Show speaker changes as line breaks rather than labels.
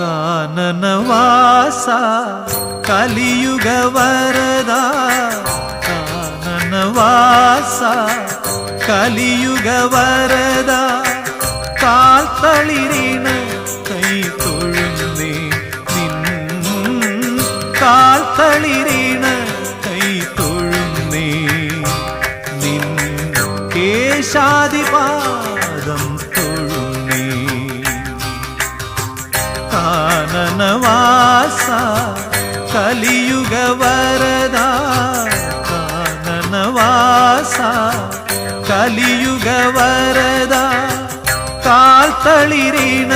ಕಾನನವಾಸ ಕಲಿಯುಗ ವರದ ಕಾನನವಾಸ ಕಲಿಯುಗ ವರದ കാൽത്തളിരിണ കൈ തൊഴുന്നേ നിൻ കാൽത്തളിരിണ കൈ തൊഴുന്നേ നിൻ കേശാദിപാദം തൊഴുന്നേ കാനനവാസ കലിയുഗ വരദ കാനനവാസ കലിയുഗ വരദ കാൽത്തളിരിണ